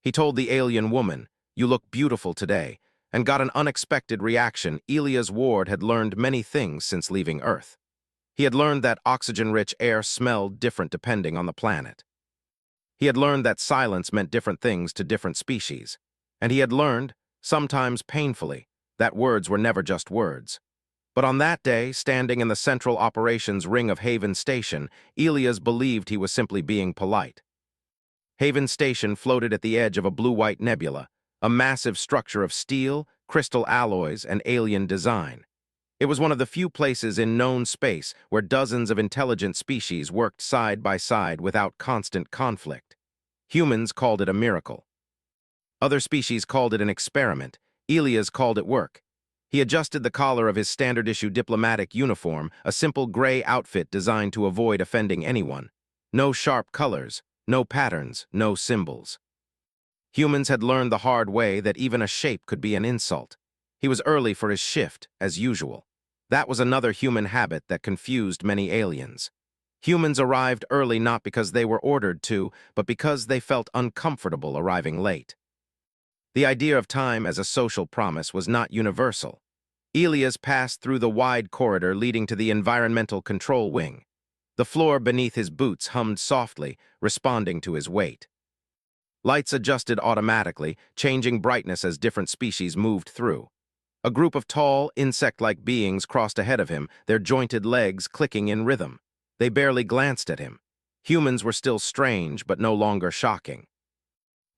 He told the alien woman, "You look beautiful today," and got an unexpected reaction. Elias Ward had learned many things since leaving Earth. He had learned that oxygen-rich air smelled different depending on the planet. He had learned that silence meant different things to different species. And he had learned, sometimes painfully, that words were never just words. But on that day, standing in the central operations ring of Haven Station, Elias believed he was simply being polite. Haven Station floated at the edge of a blue-white nebula, a massive structure of steel, crystal alloys, and alien design. It was one of the few places in known space where dozens of intelligent species worked side by side without constant conflict. Humans called it a miracle. Other species called it an experiment. Elias called it work. He adjusted the collar of his standard-issue diplomatic uniform, a simple gray outfit designed to avoid offending anyone. No sharp colors, no patterns, no symbols. Humans had learned the hard way that even a shape could be an insult. He was early for his shift, as usual. That was another human habit that confused many aliens. Humans arrived early not because they were ordered to, but because they felt uncomfortable arriving late. The idea of time as a social promise was not universal. Elias passed through the wide corridor leading to the environmental control wing. The floor beneath his boots hummed softly, responding to his weight. Lights adjusted automatically, changing brightness as different species moved through. A group of tall, insect-like beings crossed ahead of him, their jointed legs clicking in rhythm. They barely glanced at him. Humans were still strange, but no longer shocking.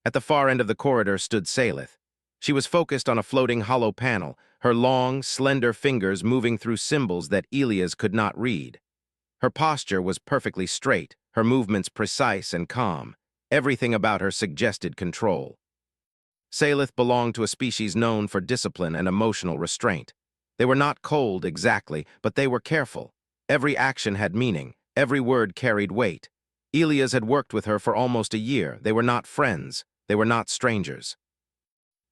At the far end of the corridor stood Salith. She was focused on a floating hollow panel, her long, slender fingers moving through symbols that Elias could not read. Her posture was perfectly straight, her movements precise and calm. Everything about her suggested control. Salith belonged to a species known for discipline and emotional restraint. They were not cold exactly, but they were careful. Every action had meaning, every word carried weight. Elias had worked with her for almost a year. They were not friends. They were not strangers.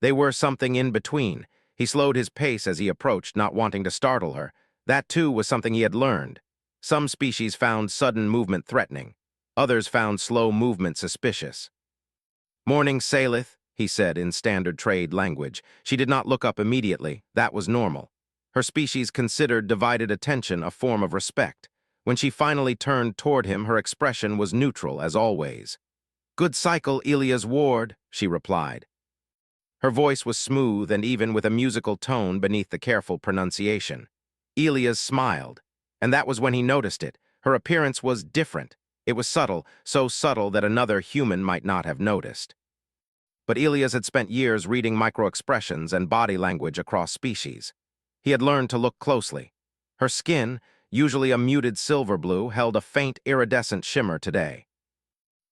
They were something in between. He slowed his pace as he approached, not wanting to startle her. That, too, was something he had learned. Some species found sudden movement threatening. Others found slow movement suspicious. "Morning, Salith," he said in standard trade language. She did not look up immediately. That was normal. Her species considered divided attention a form of respect. When she finally turned toward him, her expression was neutral, as always. "Good cycle, Elias Ward," she replied. Her voice was smooth and even with a musical tone beneath the careful pronunciation. Elias smiled, and that was when he noticed it. Her appearance was different. It was subtle, so subtle that another human might not have noticed. But Elias had spent years reading microexpressions and body language across species. He had learned to look closely. Her skin, usually a muted silver blue, held a faint iridescent shimmer today.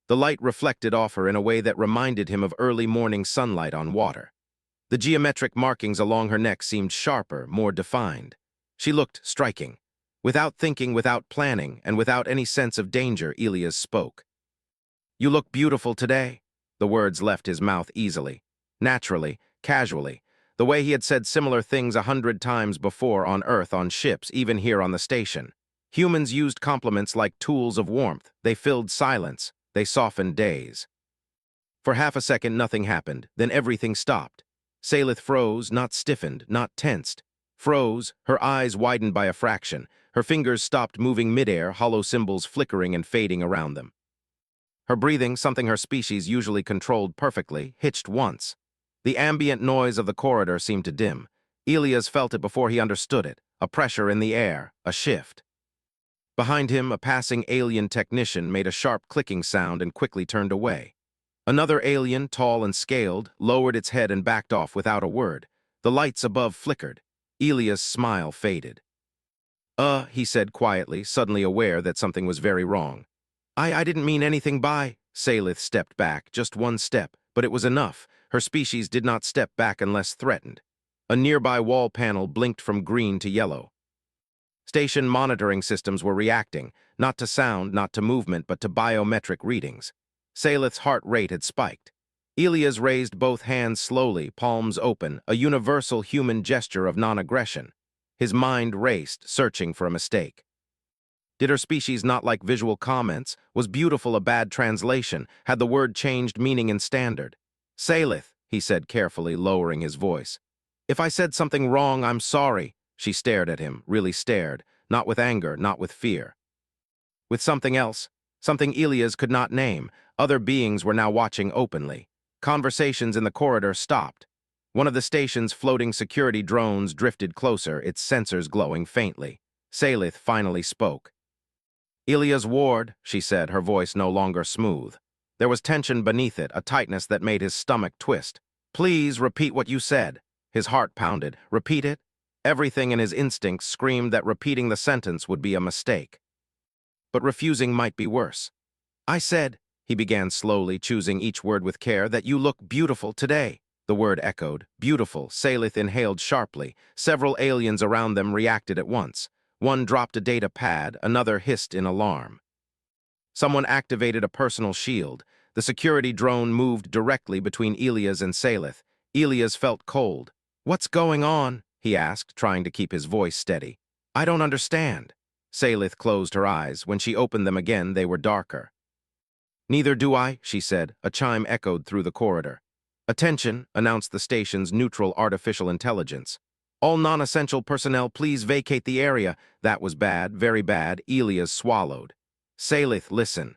The light reflected off her in a way that reminded him of early morning sunlight on water. The geometric markings along her neck seemed sharper, more defined. She looked striking. Without thinking, without planning, and without any sense of danger, Elias spoke. "You look beautiful today." The words left his mouth easily, naturally, casually, the way he had said similar things 100 times before on Earth, on ships, even here on the station. Humans used compliments like tools of warmth. They filled silence. They softened days. For half a second, nothing happened. Then everything stopped. Salith froze, not stiffened, not tensed. Froze, her eyes widened by a fraction. Her fingers stopped moving midair, hollow symbols flickering and fading around them. Her breathing, something her species usually controlled perfectly, hitched once. The ambient noise of the corridor seemed to dim. Elias felt it before he understood it, a pressure in the air, a shift. Behind him, a passing alien technician made a sharp clicking sound and quickly turned away. Another alien, tall and scaled, lowered its head and backed off without a word. The lights above flickered. Elias' smile faded. He said quietly, suddenly aware that something was very wrong. I didn't mean anything by." Salith stepped back, just one step, but it was enough. Her species did not step back unless threatened. A nearby wall panel blinked from green to yellow. Station monitoring systems were reacting, not to sound, not to movement, but to biometric readings. Salith's heart rate had spiked. Elias raised both hands slowly, palms open, a universal human gesture of non-aggression. His mind raced, searching for a mistake. Did her species not like visual comments? Was beautiful a bad translation? Had the word changed meaning in standard? Salith, he said carefully, lowering his voice. If I said something wrong, I'm sorry. She stared at him, really stared, not with anger, not with fear. With something else, something Elias could not name. Other beings were now watching openly. Conversations in the corridor stopped. One of the station's floating security drones drifted closer, its sensors glowing faintly. Salith finally spoke. Elias Ward, she said, her voice no longer smooth. There was tension beneath it, a tightness that made his stomach twist. Please repeat what you said. His heart pounded. Repeat it? Everything in his instincts screamed that repeating the sentence would be a mistake. But refusing might be worse. I said, he began slowly, choosing each word with care, that you look beautiful today. The word echoed. Beautiful. Salith inhaled sharply. Several aliens around them reacted at once. One dropped a data pad, another hissed in alarm. Someone activated a personal shield. The security drone moved directly between Elias and Salith. Elias felt cold. What's going on? He asked, trying to keep his voice steady. I don't understand. Salith closed her eyes. When she opened them again, they were darker. Neither do I, she said. A chime echoed through the corridor. Attention, announced the station's neutral artificial intelligence. All non-essential personnel, please vacate the area. That was bad, very bad. Elias swallowed. Salith, listen.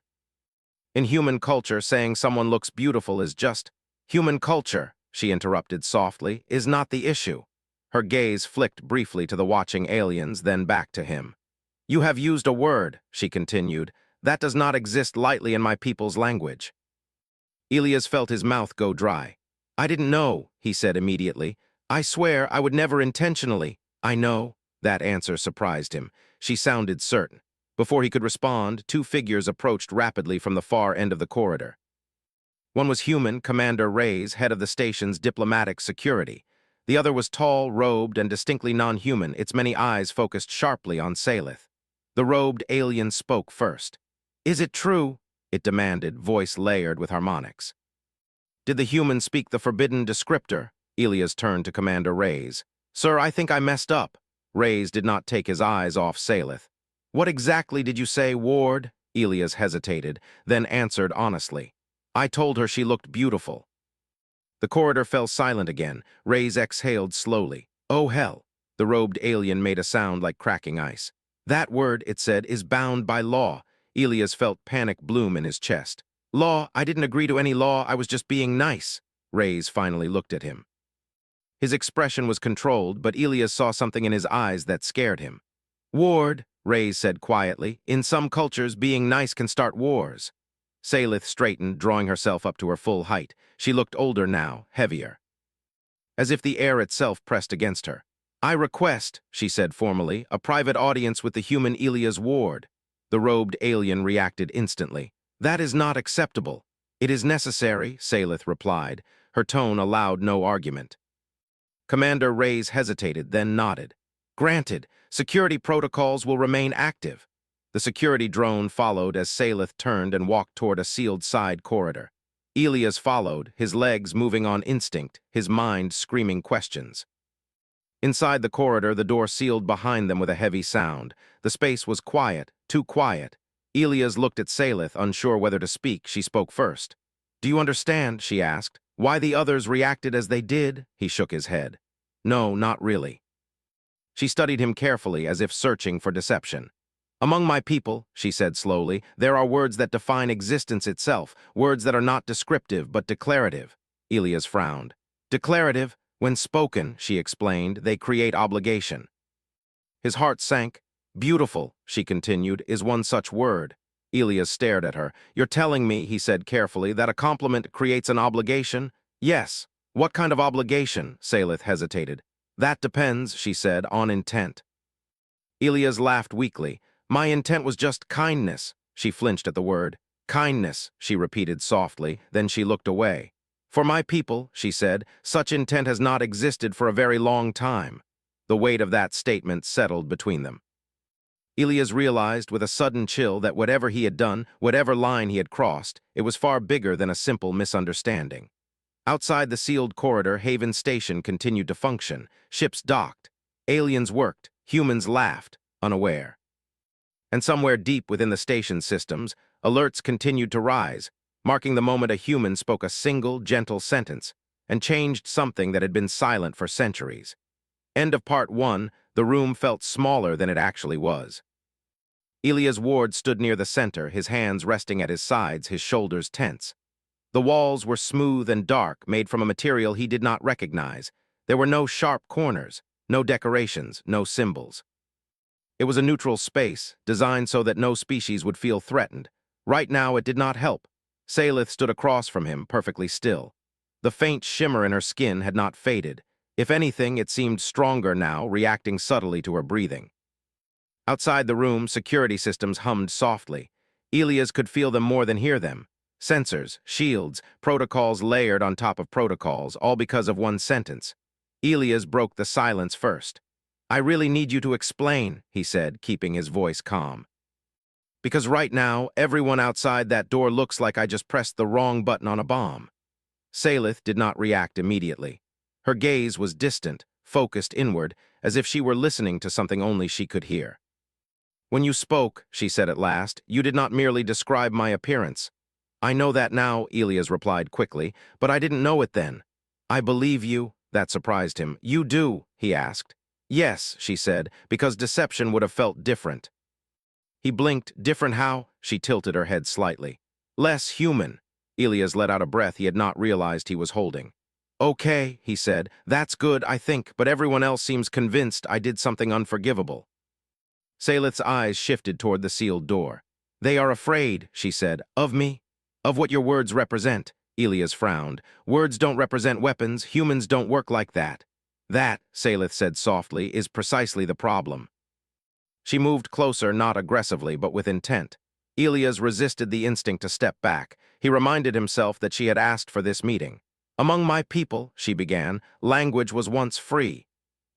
In human culture, saying someone looks beautiful is just human culture, she interrupted softly, is not the issue. Her gaze flicked briefly to the watching aliens, then back to him. You have used a word, she continued, that does not exist lightly in my people's language. Elias felt his mouth go dry. I didn't know, he said immediately. I swear I would never intentionally. I know. That answer surprised him. She sounded certain. Before he could respond, two figures approached rapidly from the far end of the corridor. One was human, Commander Reyes, head of the station's diplomatic security. The other was tall, robed, and distinctly non-human, its many eyes focused sharply on Salith. The robed alien spoke first. Is it true? It demanded, voice layered with harmonics. Did the human speak the forbidden descriptor? Elias turned to Commander Reyes. Sir, I think I messed up. Reyes did not take his eyes off Salith. What exactly did you say, Ward? Elias hesitated, then answered honestly. I told her she looked beautiful. The corridor fell silent again. Reyes exhaled slowly. Oh, hell. The robed alien made a sound like cracking ice. That word, it said, is bound by law. Elias felt panic bloom in his chest. Law? I didn't agree to any law. I was just being nice. Reyes finally looked at him. His expression was controlled, but Elias saw something in his eyes that scared him. Ward, Reyes said quietly, in some cultures, being nice can start wars. Salith straightened, drawing herself up to her full height. She looked older now, heavier. As if the air itself pressed against her. I request, she said formally, a private audience with the human Elias Ward. The robed alien reacted instantly. That is not acceptable. It is necessary, Salith replied. Her tone allowed no argument. Commander Reyes hesitated, then nodded. Granted, security protocols will remain active. The security drone followed as Salith turned and walked toward a sealed side corridor. Elias followed, his legs moving on instinct, his mind screaming questions. Inside the corridor, the door sealed behind them with a heavy sound. The space was quiet, too quiet. Elias looked at Salith, unsure whether to speak. She spoke first. Do you understand, she asked, why the others reacted as they did? He shook his head. No, not really. She studied him carefully, as if searching for deception. Among my people, she said slowly, there are words that define existence itself, words that are not descriptive but declarative. Elias frowned. Declarative? When spoken, she explained, they create obligation. His heart sank. Beautiful, she continued, is one such word. Elias stared at her. You're telling me, he said carefully, that a compliment creates an obligation? Yes. What kind of obligation? Salith hesitated. That depends, she said, on intent. Elias laughed weakly. My intent was just kindness. She flinched at the word. Kindness, she repeated softly, then she looked away. For my people, she said, such intent has not existed for a very long time. The weight of that statement settled between them. Elias realized with a sudden chill that whatever he had done, whatever line he had crossed, it was far bigger than a simple misunderstanding. Outside the sealed corridor, Haven Station continued to function. Ships docked. Aliens worked. Humans laughed, unaware. And somewhere deep within the station systems, alerts continued to rise. marking the moment a human spoke a single, gentle sentence and changed something that had been silent for centuries. End of part 1, the room felt smaller than it actually was. Elias Ward stood near the center, his hands resting at his sides, his shoulders tense. The walls were smooth and dark, made from a material he did not recognize. There were no sharp corners, no decorations, no symbols. It was a neutral space, designed so that no species would feel threatened. Right now, it did not help. Salith stood across from him, perfectly still. The faint shimmer in her skin had not faded. If anything, it seemed stronger now, reacting subtly to her breathing. Outside the room, security systems hummed softly. Elias could feel them more than hear them. Sensors, shields, protocols layered on top of protocols, all because of one sentence. Elias broke the silence first. "I really need you to explain," he said, keeping his voice calm. "Because right now, everyone outside that door looks like I just pressed the wrong button on a bomb." Salith did not react immediately. Her gaze was distant, focused inward, as if she were listening to something only she could hear. "When you spoke," she said at last, "you did not merely describe my appearance." "I know that now," Elias replied quickly, "but I didn't know it then." "I believe you." That surprised him. "You do?" he asked. "Yes," she said, "because deception would have felt different." He blinked. "Different how?" She tilted her head slightly. "Less human." Elias let out a breath he had not realized he was holding. "Okay," he said, "that's good, I think, but everyone else seems convinced I did something unforgivable." Salith's eyes shifted toward the sealed door. "They are afraid," she said, "of me? Of what your words represent." Elias frowned. "Words don't represent weapons. Humans don't work like that." "That," Salith said softly, "is precisely the problem." She moved closer, not aggressively, but with intent. Elias resisted the instinct to step back. He reminded himself that she had asked for this meeting. "Among my people," she began, "language was once free."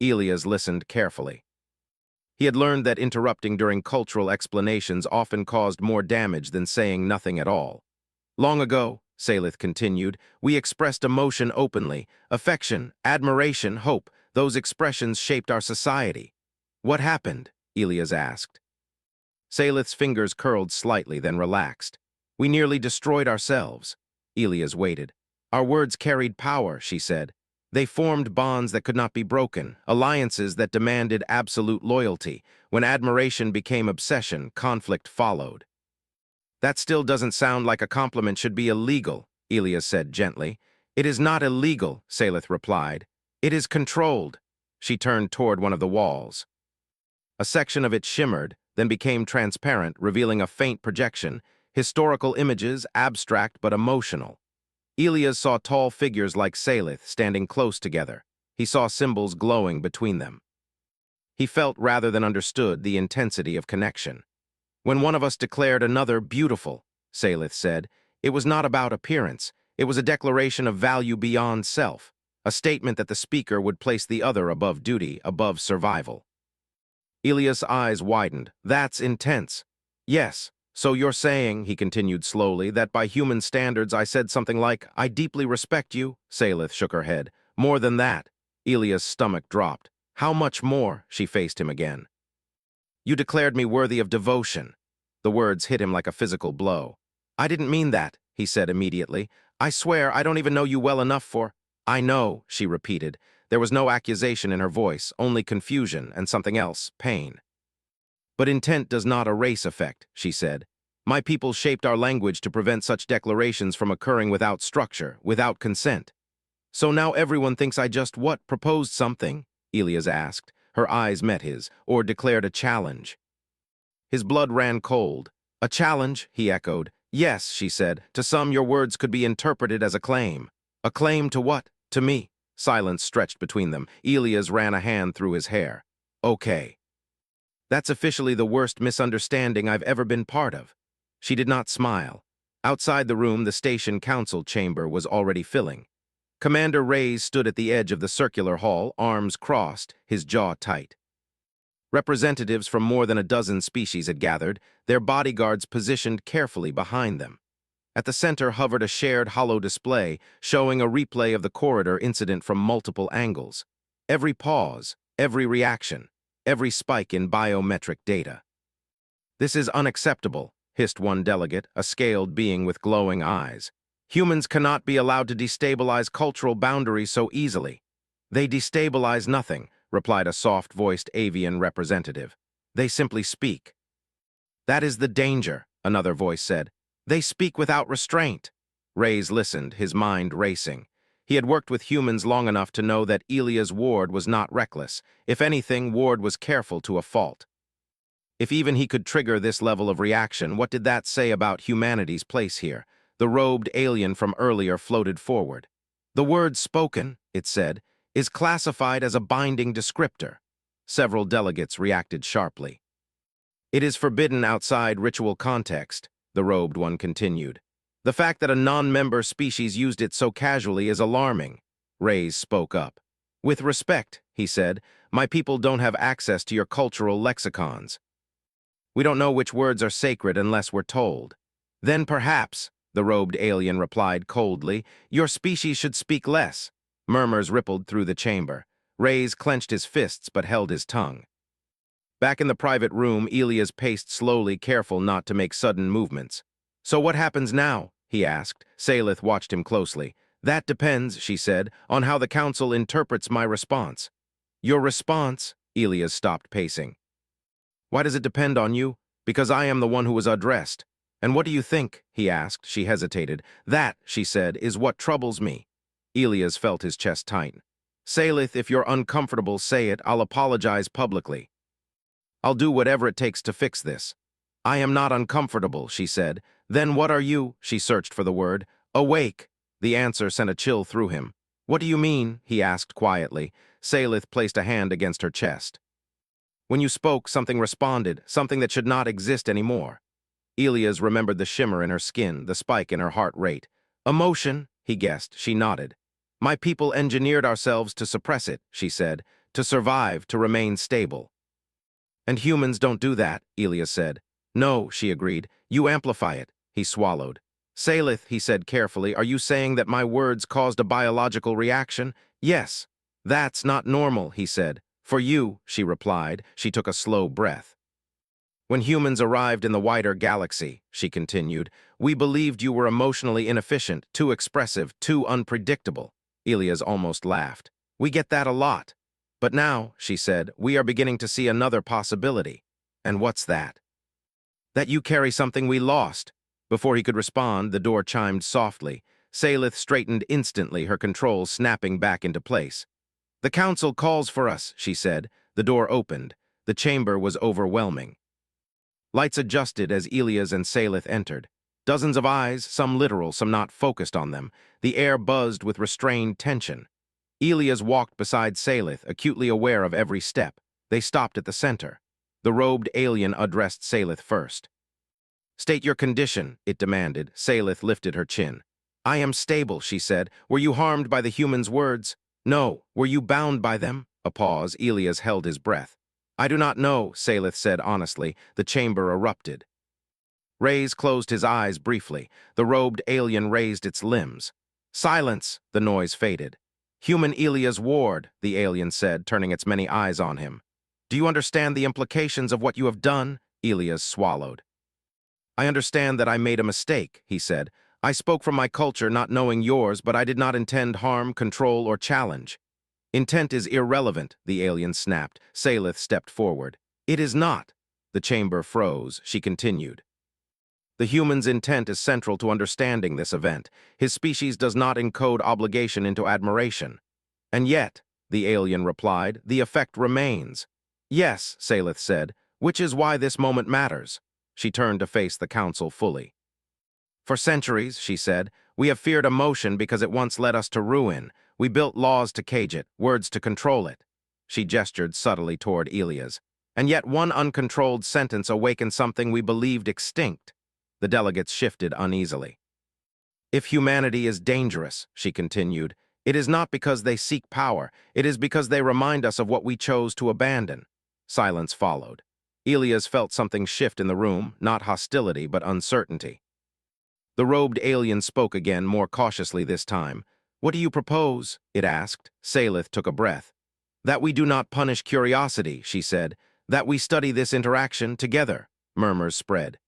Elias listened carefully. He had learned that interrupting during cultural explanations often caused more damage than saying nothing at all. "Long ago," Salith continued, "we expressed emotion openly. Affection, admiration, hope. Those expressions shaped our society." "What happened?" Elias asked. Salith's fingers curled slightly, then relaxed. "We nearly destroyed ourselves." Elias waited. "Our words carried power," she said. "They formed bonds that could not be broken, alliances that demanded absolute loyalty. When admiration became obsession, conflict followed." "That still doesn't sound like a compliment should be illegal," Elias said gently. "It is not illegal," Salith replied. "It is controlled." She turned toward one of the walls. A section of it shimmered, then became transparent, revealing a faint projection, historical images, abstract but emotional. Elias saw tall figures like Salith standing close together. He saw symbols glowing between them. He felt rather than understood the intensity of connection. "When one of us declared another beautiful," Salith said, "it was not about appearance. It was a declaration of value beyond self, a statement that the speaker would place the other above duty, above survival." Elias' eyes widened. "That's intense." "Yes. So you're saying," he continued slowly, "that by human standards I said something like, 'I deeply respect you'?" Salith shook her head. "More than that." Elias' stomach dropped. "How much more?" She faced him again. "You declared me worthy of devotion." The words hit him like a physical blow. "I didn't mean that," he said immediately. "I swear I don't even know you well enough for—" "I know," she repeated. There was no accusation in her voice, only confusion and something else, pain. "But intent does not erase effect," she said. "My people shaped our language to prevent such declarations from occurring without structure, without consent." "So now everyone thinks I just what, proposed something?" Elias asked. Her eyes met his, or declared a challenge. His blood ran cold. "A challenge?" he echoed. "Yes," she said. "To some, your words could be interpreted as a claim." "A claim to what?" "To me." Silence stretched between them. Elias ran a hand through his hair. "Okay. That's officially the worst misunderstanding I've ever been part of." She did not smile. Outside the room, the station council chamber was already filling. Commander Reyes stood at the edge of the circular hall, arms crossed, his jaw tight. Representatives from more than a dozen species had gathered, their bodyguards positioned carefully behind them. At the center hovered a shared hollow display, showing a replay of the corridor incident from multiple angles. Every pause, every reaction, every spike in biometric data. "This is unacceptable," hissed one delegate, a scaled being with glowing eyes. Humans cannot be allowed to destabilize cultural boundaries so easily. They destabilize nothing, replied a soft-voiced avian representative. They simply speak. That is the danger, another voice said. They speak without restraint. Reyes listened, his mind racing. He had worked with humans long enough to know that Elia's Ward was not reckless. If anything, Ward was careful to a fault. If even he could trigger this level of reaction, what did that say about humanity's place here? The robed alien from earlier floated forward. The word spoken, it said, is classified as a binding descriptor. Several delegates reacted sharply. It is forbidden outside ritual context, the robed one continued. The fact that a non-member species used it so casually is alarming. Reyes spoke up. With respect, he said, my people don't have access to your cultural lexicons. We don't know which words are sacred unless we're told. Then perhaps, the robed alien replied coldly, your species should speak less. Murmurs rippled through the chamber. Reyes clenched his fists but held his tongue. Back in the private room, Elias paced slowly, careful not to make sudden movements. So what happens now? He asked. Salith watched him closely. That depends, she said, on how the council interprets my response. Your response? Elias stopped pacing. Why does it depend on you? Because I am the one who was addressed. And what do you think? He asked. She hesitated. That, she said, is what troubles me. Elias felt his chest tighten. Salith, if you're uncomfortable, say it. I'll apologize publicly. I'll do whatever it takes to fix this. I am not uncomfortable, she said. Then what are you? She searched for the word. Awake. The answer sent a chill through him. What do you mean? He asked quietly. Salith placed a hand against her chest. When you spoke, something responded, something that should not exist anymore. Elias remembered the shimmer in her skin, the spike in her heart rate. Emotion, he guessed. She nodded. My people engineered ourselves to suppress it, she said, to survive, to remain stable. And humans don't do that, Elias said. No, she agreed. You amplify it. He swallowed. Salith, he said carefully, are you saying that my words caused a biological reaction? Yes. That's not normal, he said. For you, she replied. She took a slow breath. When humans arrived in the wider galaxy, she continued, we believed you were emotionally inefficient, too expressive, too unpredictable. Elias almost laughed. We get that a lot. But now, she said, we are beginning to see another possibility. And what's that? That you carry something we lost. Before he could respond, the door chimed softly. Salith straightened instantly, her controls snapping back into place. The council calls for us, she said. The door opened. The chamber was overwhelming. Lights adjusted as Elias and Salith entered. Dozens of eyes, some literal, some not focused on them. The air buzzed with restrained tension. Elias walked beside Salith, acutely aware of every step. They stopped at the center. The robed alien addressed Salith first. State your condition, it demanded. Salith lifted her chin. I am stable, she said. Were you harmed by the human's words? No. Were you bound by them? A pause. Elias held his breath. I do not know, Salith said honestly. The chamber erupted. Reyes closed his eyes briefly. The robed alien raised its limbs. Silence, the noise faded. Human Elias Ward, the alien said, turning its many eyes on him. Do you understand the implications of what you have done? Elias swallowed. I understand that I made a mistake, he said. I spoke from my culture not knowing yours, but I did not intend harm, control, or challenge. Intent is irrelevant, the alien snapped. Salith stepped forward. It is not. The chamber froze. She continued. The human's intent is central to understanding this event. His species does not encode obligation into admiration. And yet, the alien replied, the effect remains. Yes, Salith said, which is why this moment matters. She turned to face the council fully. For centuries, she said, we have feared emotion because it once led us to ruin. We built laws to cage it, words to control it. She gestured subtly toward Elias. And yet one uncontrolled sentence awakened something we believed extinct. The delegates shifted uneasily. If humanity is dangerous, she continued, it is not because they seek power. It is because they remind us of what we chose to abandon. Silence followed. Elias felt something shift in the room, not hostility, but uncertainty. The robed alien spoke again, more cautiously this time. What do you propose? It asked. Salith took a breath. That we do not punish curiosity, she said. That we study this interaction together. Murmurs spread.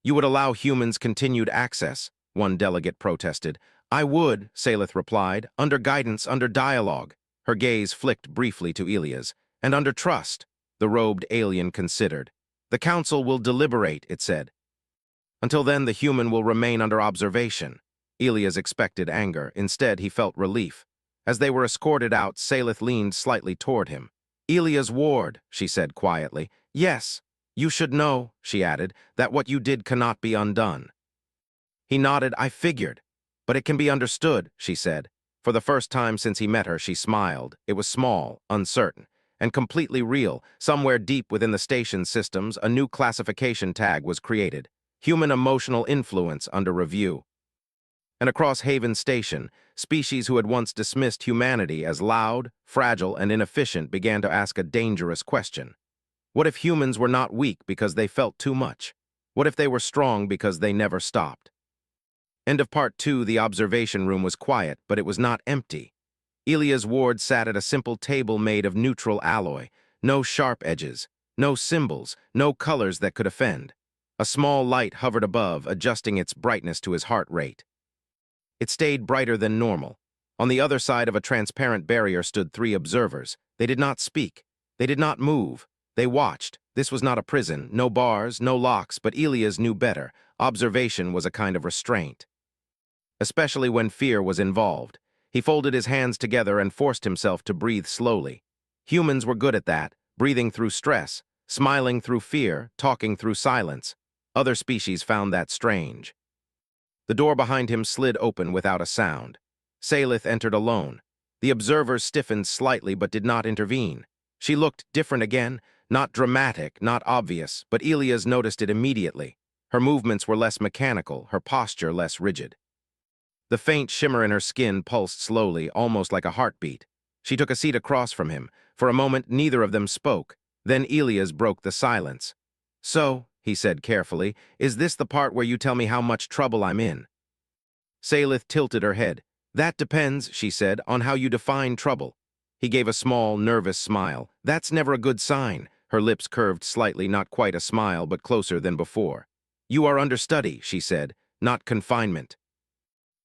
You would allow humans continued access, one delegate protested. I would, Salith replied, under guidance, under dialogue. Her gaze flicked briefly to Elias. And under trust, the robed alien considered. The council will deliberate, it said. Until then, the human will remain under observation. Elias expected anger. Instead, he felt relief. As they were escorted out, Salith leaned slightly toward him. Elias Ward, she said quietly. Yes, you should know, she added, that what you did cannot be undone. He nodded. I figured. But it can be understood, she said. For the first time since he met her, she smiled. It was small, uncertain, and completely real. Somewhere deep within the station's systems, a new classification tag was created. Human emotional influence under review. And across Haven Station, species who had once dismissed humanity as loud, fragile, and inefficient began to ask a dangerous question. What if humans were not weak because they felt too much? What if they were strong because they never stopped? End of part 2. The observation room was quiet, but it was not empty. Elias Ward sat at a simple table made of neutral alloy. No sharp edges, no symbols, no colors that could offend. A small light hovered above, adjusting its brightness to his heart rate. It stayed brighter than normal. On the other side of a transparent barrier stood 3 observers. They did not speak. They did not move. They watched. This was not a prison, no bars, no locks, but Elias knew better. Observation was a kind of restraint. Especially when fear was involved. He folded his hands together and forced himself to breathe slowly. Humans were good at that, breathing through stress, smiling through fear, talking through silence. Other species found that strange. The door behind him slid open without a sound. Salith entered alone. The observers stiffened slightly but did not intervene. She looked different again, not dramatic, not obvious, but Elias noticed it immediately. Her movements were less mechanical, her posture less rigid. The faint shimmer in her skin pulsed slowly, almost like a heartbeat. She took a seat across from him. For a moment, neither of them spoke. Then Elias broke the silence. So, he said carefully, is this the part where you tell me how much trouble I'm in? Salith tilted her head. That depends, she said, on how you define trouble. He gave a small, nervous smile. That's never a good sign. Her lips curved slightly, not quite a smile, but closer than before. You are under study, she said, not confinement.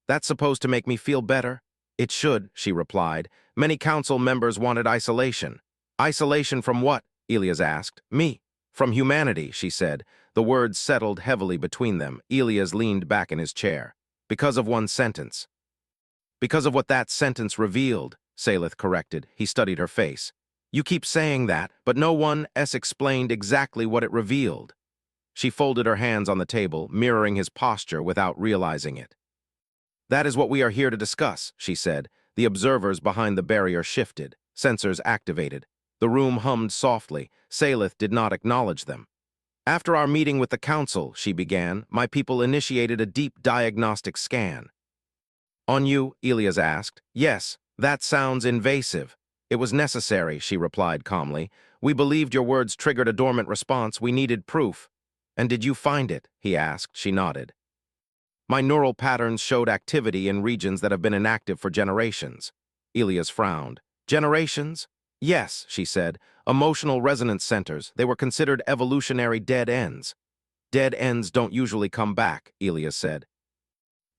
That's supposed to make me feel better? It should, she replied. Many council members wanted isolation. Isolation from what? Elias asked. Me. From humanity, she said. The words settled heavily between them. Elias leaned back in his chair. Because of one sentence. Because of what that sentence revealed, Salith corrected. He studied her face. You keep saying that, but no one else explained exactly what it revealed. She folded her hands on the table, mirroring his posture without realizing it. That is what we are here to discuss, she said. The observers behind the barrier shifted. Sensors activated. The room hummed softly. Salith did not acknowledge them. After our meeting with the council, she began, my people initiated a deep diagnostic scan. On you? Elias asked. Yes, that sounds invasive. It was necessary, she replied calmly. We believed your words triggered a dormant response. We needed proof. And did you find it? He asked. She nodded. My neural patterns showed activity in regions that have been inactive for generations. Elias frowned. Generations? Yes, she said. Emotional resonance centers. They were considered evolutionary dead ends. Dead ends don't usually come back, Elias said.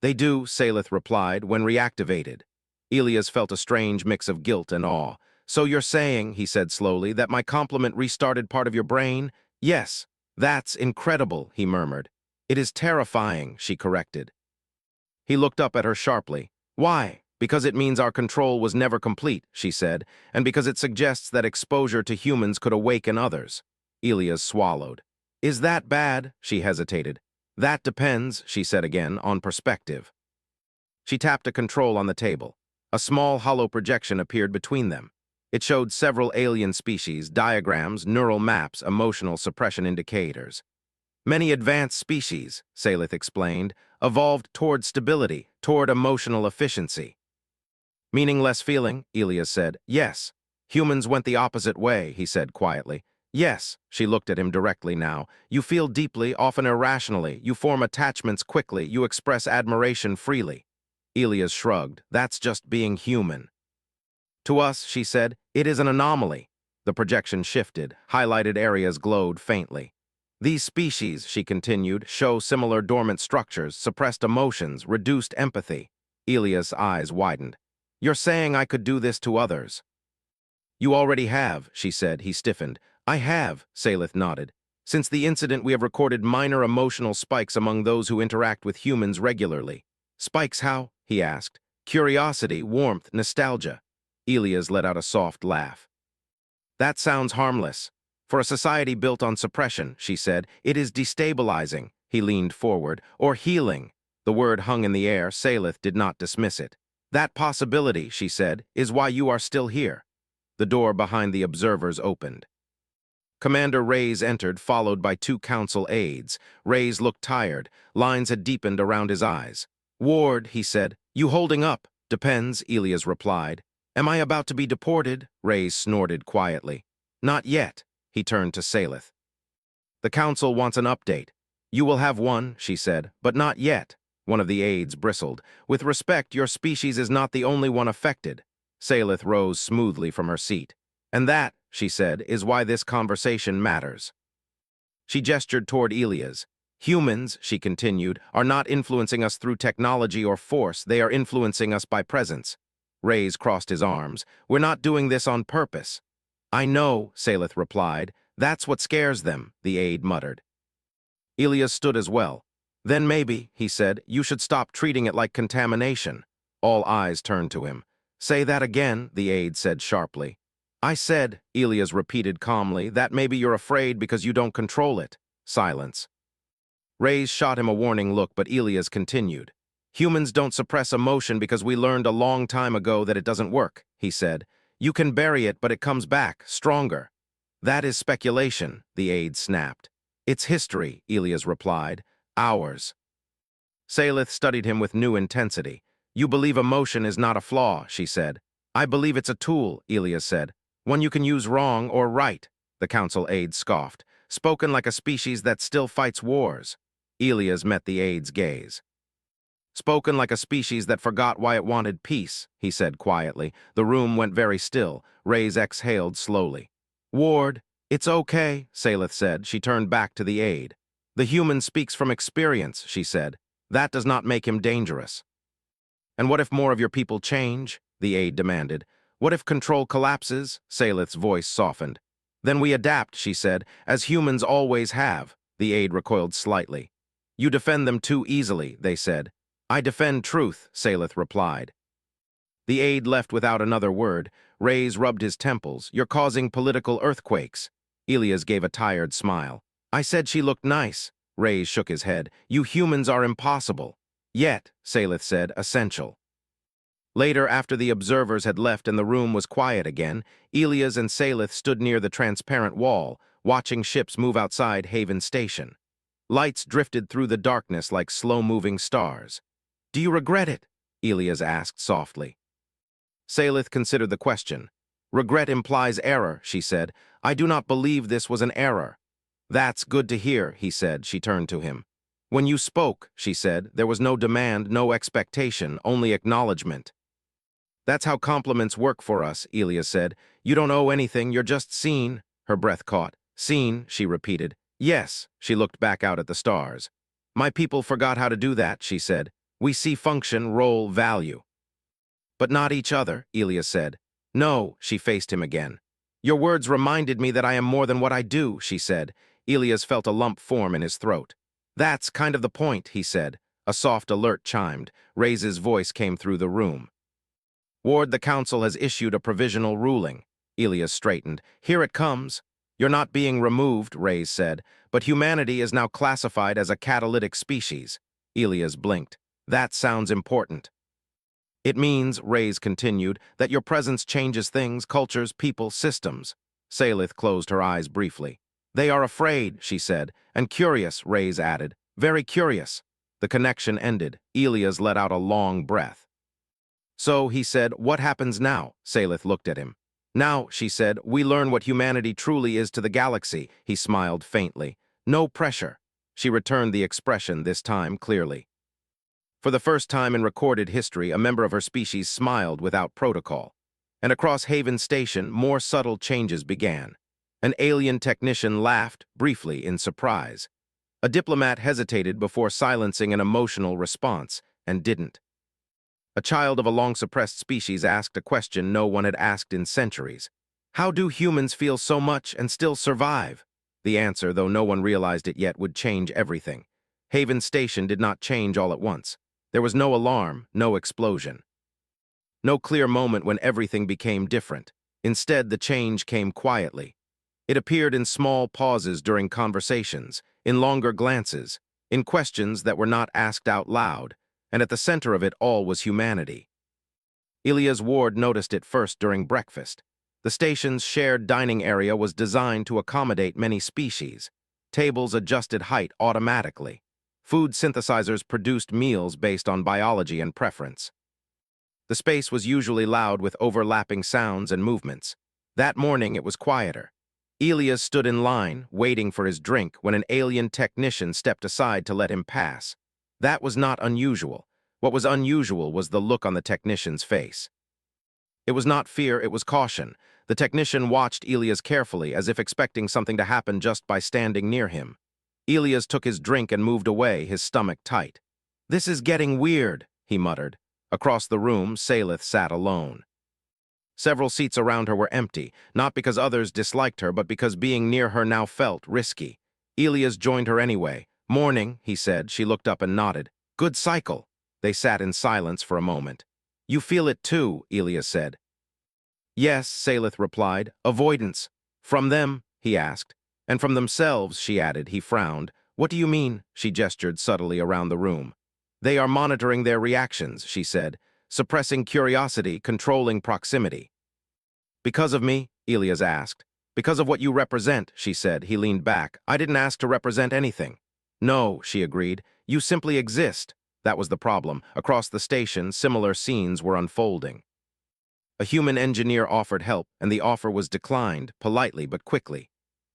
They do, Salith replied, when reactivated. Elias felt a strange mix of guilt and awe. So you're saying, he said slowly, that my compliment restarted part of your brain? Yes. That's incredible, he murmured. It is terrifying, she corrected. He looked up at her sharply. Why? Because it means our control was never complete, she said, and because it suggests that exposure to humans could awaken others. Elias swallowed. Is that bad? She hesitated. That depends, she said again, on perspective. She tapped a control on the table. A small hollow projection appeared between them. It showed several alien species, diagrams, neural maps, emotional suppression indicators. Many advanced species, Salith explained, evolved toward stability, toward emotional efficiency. Meaning less feeling, Elias said. Yes. Humans went the opposite way, he said quietly. Yes, she looked at him directly now. You feel deeply, often irrationally. You form attachments quickly. You express admiration freely. Elias shrugged. That's just being human. To us, she said, it is an anomaly. The projection shifted. Highlighted areas glowed faintly. These species, she continued, show similar dormant structures, suppressed emotions, reduced empathy. Elia's eyes widened. You're saying I could do this to others? You already have, she said. He stiffened. I have, Salith nodded. Since the incident, we have recorded minor emotional spikes among those who interact with humans regularly. Spikes how? He asked. Curiosity, warmth, nostalgia. Elias let out a soft laugh. That sounds harmless. For a society built on suppression, she said, it is destabilizing. He leaned forward. Or healing. The word hung in the air. Salith did not dismiss it. That possibility, she said, is why you are still here. The door behind the observers opened. Commander Reyes entered, followed by 2 council aides. Reyes looked tired. Lines had deepened around his eyes. Ward, he said. You holding up? Depends, Elias replied. Am I about to be deported? Reyes snorted quietly. Not yet. He turned to Salith. The council wants an update. You will have one, she said, but not yet. One of the aides bristled. With respect, your species is not the only one affected. Salith rose smoothly from her seat. And that, she said, is why this conversation matters. She gestured toward Elias. Humans, she continued, are not influencing us through technology or force. They are influencing us by presence. Reyes crossed his arms. We're not doing this on purpose. I know, Salith replied. That's what scares them, the aide muttered. Elias stood as well. Then maybe, he said, you should stop treating it like contamination. All eyes turned to him. Say that again, the aide said sharply. I said, Elias repeated calmly, that maybe you're afraid because you don't control it. Silence. Reyes shot him a warning look, but Elias continued. Humans don't suppress emotion because we learned a long time ago that it doesn't work, he said. You can bury it, but it comes back, stronger. That is speculation, the aide snapped. It's history, Elias replied. Ours. Salith studied him with new intensity. You believe emotion is not a flaw, she said. I believe it's a tool, Elias said. One you can use wrong or right, the council aide scoffed. Spoken like a species that still fights wars. Elias met the aide's gaze. Spoken like a species that forgot why it wanted peace, he said quietly. The room went very still. Reyes exhaled slowly. Ward, it's okay, Salith said. She turned back to the aide. The human speaks from experience, she said. That does not make him dangerous. And what if more of your people change? The aide demanded. What if control collapses? Salith's voice softened. Then we adapt, she said, as humans always have. The aide recoiled slightly. You defend them too easily, they said. I defend truth, Salith replied. The aide left without another word. Reyes rubbed his temples. You're causing political earthquakes. Elias gave a tired smile. I said she looked nice. Reyes shook his head. You humans are impossible. Yet, Salith said, essential. Later, after the observers had left and the room was quiet again, Elias and Salith stood near the transparent wall, watching ships move outside Haven Station. Lights drifted through the darkness like slow-moving stars. Do you regret it? Elias asked softly. Salith considered the question. Regret implies error, she said. I do not believe this was an error. That's good to hear, he said. She turned to him. When you spoke, she said, there was no demand, no expectation, only acknowledgement. That's how compliments work for us, Elias said. You don't owe anything, you're just seen. Her breath caught. Seen, she repeated. Yes, she looked back out at the stars. My people forgot how to do that, she said. We see function, role, value. But not each other, Elias said. No, she faced him again. Your words reminded me that I am more than what I do, she said. Elias felt a lump form in his throat. That's kind of the point, he said. A soft alert chimed. Reyes' voice came through the room. Ward, the council has issued a provisional ruling. Elias straightened. Here it comes. You're not being removed, Reyes said, but humanity is now classified as a catalytic species. Elias blinked. That sounds important. It means, Reyes continued, that your presence changes things, cultures, people, systems. Salith closed her eyes briefly. They are afraid, she said, and curious, Reyes added. Very curious. The connection ended. Elias let out a long breath. So, he said, what happens now? Salith looked at him. Now, she said, we learn what humanity truly is to the galaxy. He smiled faintly. No pressure. She returned the expression, this time clearly. For the first time in recorded history, a member of her species smiled without protocol. And across Haven Station, more subtle changes began. An alien technician laughed, briefly, in surprise. A diplomat hesitated before silencing an emotional response, and didn't. A child of a long-suppressed species asked a question no one had asked in centuries. How do humans feel so much and still survive? The answer, though no one realized it yet, would change everything. Haven Station did not change all at once. There was no alarm, no explosion. No clear moment when everything became different. Instead, the change came quietly. It appeared in small pauses during conversations, in longer glances, in questions that were not asked out loud, and at the center of it all was humanity. Ilia's ward noticed it first during breakfast. The station's shared dining area was designed to accommodate many species. Tables adjusted height automatically. Food synthesizers produced meals based on biology and preference. The space was usually loud with overlapping sounds and movements. That morning it was quieter. Ilia stood in line, waiting for his drink, when an alien technician stepped aside to let him pass. That was not unusual. What was unusual was the look on the technician's face. It was not fear, it was caution. The technician watched Ilias carefully, as if expecting something to happen just by standing near him. Ilias took his drink and moved away, his stomach tight. "This is getting weird," he muttered. Across the room, Salith sat alone. Several seats around her were empty, not because others disliked her, but because being near her now felt risky. Ilias joined her anyway. "Morning," he said. She looked up and nodded. "Good cycle." They sat in silence for a moment. "You feel it too," Ilias said. "Yes," Salith replied. "Avoidance." "From them?" he asked. "And from themselves," she added. He frowned. "What do you mean?" She gestured subtly around the room. "They are monitoring their reactions," she said. "Suppressing curiosity, controlling proximity." "Because of me?" Ilias asked. "Because of what you represent," she said. He leaned back. "I didn't ask to represent anything." "No," she agreed. "You simply exist." That was the problem. Across the station, similar scenes were unfolding. A human engineer offered help, and the offer was declined, politely but quickly.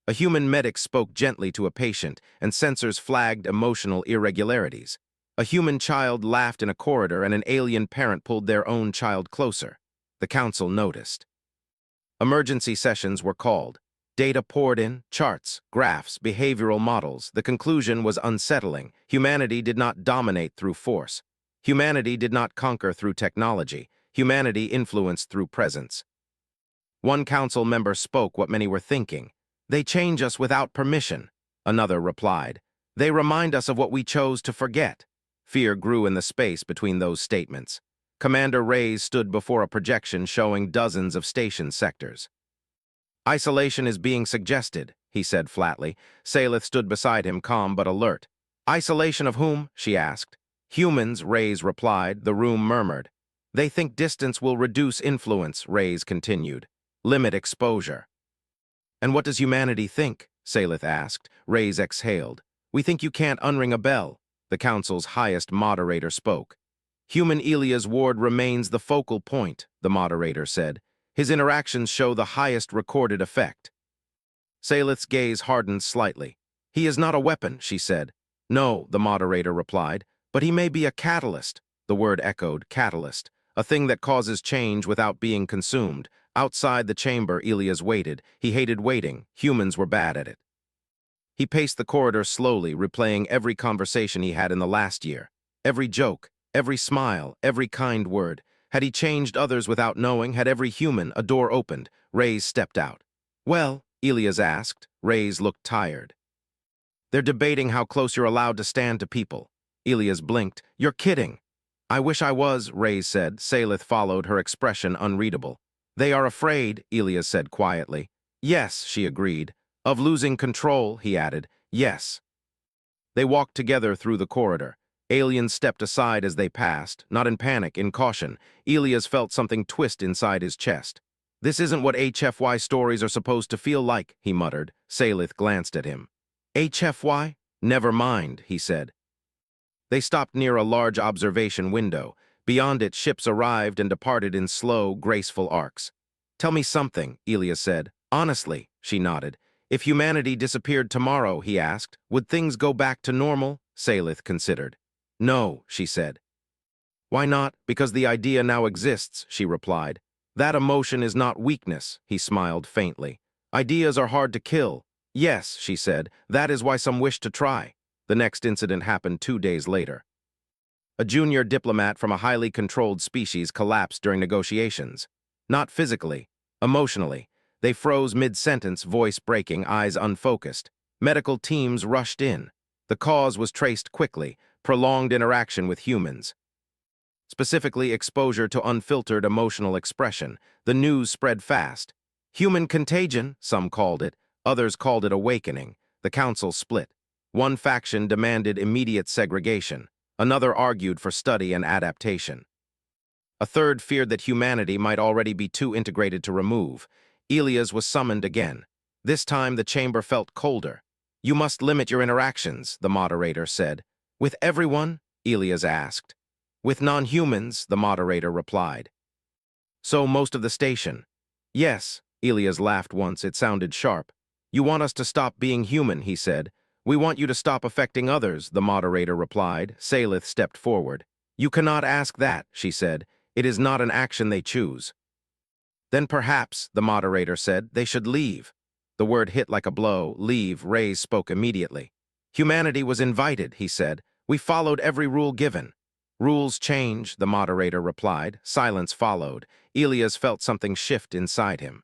A human medic spoke gently to a patient, and sensors flagged emotional irregularities. A human child laughed in a corridor, and an alien parent pulled their own child closer. The council noticed. Emergency sessions were called. Data poured in, charts, graphs, behavioral models. The conclusion was unsettling. Humanity did not dominate through force. Humanity did not conquer through technology. Humanity influenced through presence. One council member spoke what many were thinking. "They change us without permission." Another replied. "They remind us of what we chose to forget." Fear grew in the space between those statements. Commander Reyes stood before a projection showing dozens of station sectors. "Isolation is being suggested," he said flatly. Salith stood beside him, calm but alert. "Isolation of whom?" she asked. "Humans," Reyes replied. The room murmured. "They think distance will reduce influence," Reyes continued. "Limit exposure." "And what does humanity think?" Salith asked. Reyes exhaled. "We think you can't unring a bell." The council's highest moderator spoke. "Human Ilia's ward remains the focal point," the moderator said. "His interactions show the highest recorded effect." Salith's gaze hardened slightly. "He is not a weapon," she said. "No," the moderator replied, "but he may be a catalyst." The word echoed, catalyst, a thing that causes change without being consumed. Outside the chamber, Ilias waited. He hated waiting. Humans were bad at it. He paced the corridor slowly, replaying every conversation he had in the last year. Every joke, every smile, every kind word. Had he changed others without knowing? Had every human? A door opened. Reyes stepped out. "Well?" Ilias asked. Reyes looked tired. "They're debating how close you're allowed to stand to people." Ilias blinked. "You're kidding." "I wish I was," Reyes said. Salith followed, her expression unreadable. "They are afraid," Ilias said quietly. "Yes," she agreed. "Of losing control," he added. "Yes." They walked together through the corridor. Aliens stepped aside as they passed, not in panic, in caution. Ilias felt something twist inside his chest. "This isn't what HFY stories are supposed to feel like," he muttered. Salith glanced at him. "HFY? Never mind," he said. They stopped near a large observation window. Beyond it, ships arrived and departed in slow, graceful arcs. "Tell me something," Ilias said. "Honestly," she nodded. "If humanity disappeared tomorrow," he asked, "would things go back to normal?" Salith considered. "No," she said. "Why not?" "Because the idea now exists," she replied. "That emotion is not weakness," he smiled faintly. Ideas are hard to kill. Yes, she said, that is why some wish to try. The next incident happened 2 days later. A junior diplomat from a highly controlled species collapsed during negotiations. Not physically, emotionally. They froze mid-sentence, voice breaking, eyes unfocused. Medical teams rushed in. The cause was traced quickly, prolonged interaction with humans. Specifically, exposure to unfiltered emotional expression. The news spread fast. Human contagion, some called it. Others called it awakening. The council split. One faction demanded immediate segregation. Another argued for study and adaptation. A third feared that humanity might already be too integrated to remove. Elias was summoned again. This time the chamber felt colder. You must limit your interactions, the moderator said. With everyone? Elias asked. With non-humans, the moderator replied. So most of the station. Yes, Elias laughed once. It sounded sharp. You want us to stop being human, he said. We want you to stop affecting others, the moderator replied. Salith stepped forward. You cannot ask that, she said. It is not an action they choose. Then perhaps, the moderator said, they should leave. The word hit like a blow. Leave, Reyes spoke immediately. Humanity was invited, he said. We followed every rule given. Rules change, the moderator replied. Silence followed. Elias felt something shift inside him.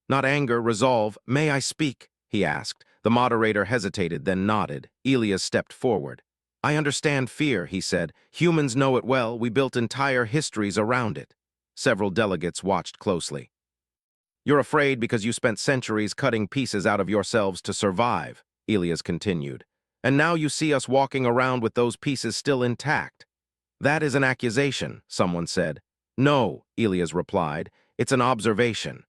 Not anger, resolve. May I speak? He asked. The moderator hesitated, then nodded. Elias stepped forward. I understand fear, he said. Humans know it well. We built entire histories around it. Several delegates watched closely. You're afraid because you spent centuries cutting pieces out of yourselves to survive, Elias continued. And now you see us walking around with those pieces still intact. That is an accusation, someone said. No, Elias replied. It's an observation.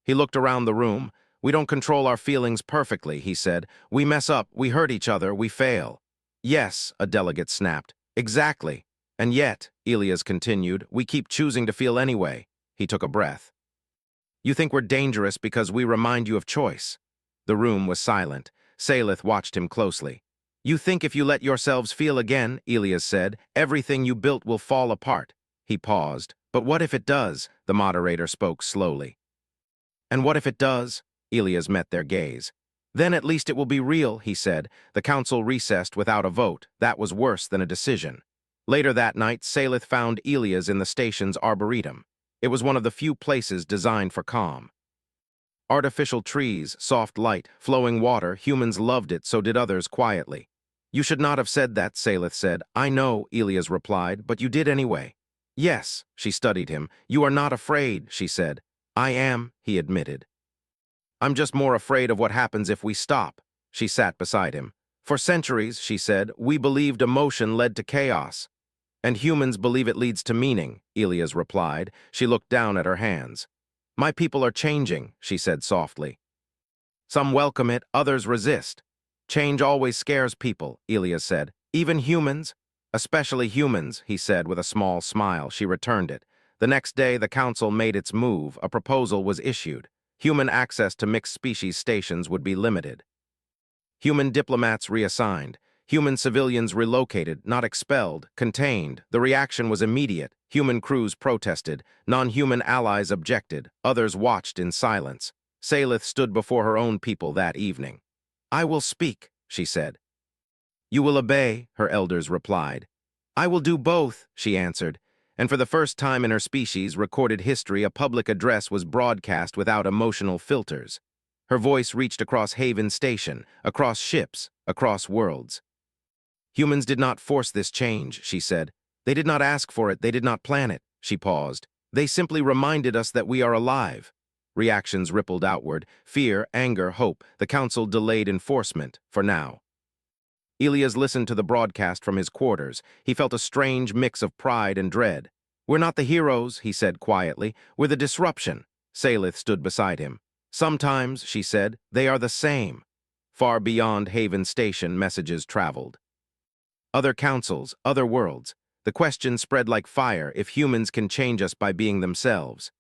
He looked around the room. We don't control our feelings perfectly, he said. We mess up, we hurt each other, we fail. Yes, a delegate snapped. Exactly. And yet, Elias continued, we keep choosing to feel anyway. He took a breath. You think we're dangerous because we remind you of choice. The room was silent. Salith watched him closely. You think if you let yourselves feel again, Elias said, everything you built will fall apart. He paused. But what if it does? The moderator spoke slowly. And what if it does? Elias met their gaze. Then at least it will be real, he said. The council recessed without a vote. That was worse than a decision. Later that night, Salith found Elias in the station's arboretum. It was one of the few places designed for calm. Artificial trees, soft light, flowing water, humans loved it, so did others quietly. You should not have said that, Salith said. I know, Elias replied, but you did anyway. Yes, she studied him. You are not afraid, she said. I am, he admitted. I'm just more afraid of what happens if we stop. She sat beside him. For centuries, she said, we believed emotion led to chaos. And humans believe it leads to meaning, Elias replied. She looked down at her hands. My people are changing, she said softly. Some welcome it, others resist. Change always scares people, Elias said. Even humans? Especially humans, he said with a small smile. She returned it. The next day, the council made its move. A proposal was issued. Human access to mixed-species stations would be limited. Human diplomats reassigned. Human civilians relocated, not expelled, contained. The reaction was immediate. Human crews protested. Non-human allies objected. Others watched in silence. Salith stood before her own people that evening. I will speak, she said. You will obey, her elders replied. I will do both, she answered. And for the first time in her species' recorded history, a public address was broadcast without emotional filters. Her voice reached across Haven Station, across ships, across worlds. Humans did not force this change, she said. They did not ask for it, they did not plan it, she paused. They simply reminded us that we are alive. Reactions rippled outward, fear, anger, hope. The council delayed enforcement, for now. Elias listened to the broadcast from his quarters. He felt a strange mix of pride and dread. We're not the heroes, he said quietly. We're the disruption. Salith stood beside him. Sometimes, she said, they are the same. Far beyond Haven Station, messages traveled. Other councils, other worlds. The question spread like fire if humans can change us by being themselves.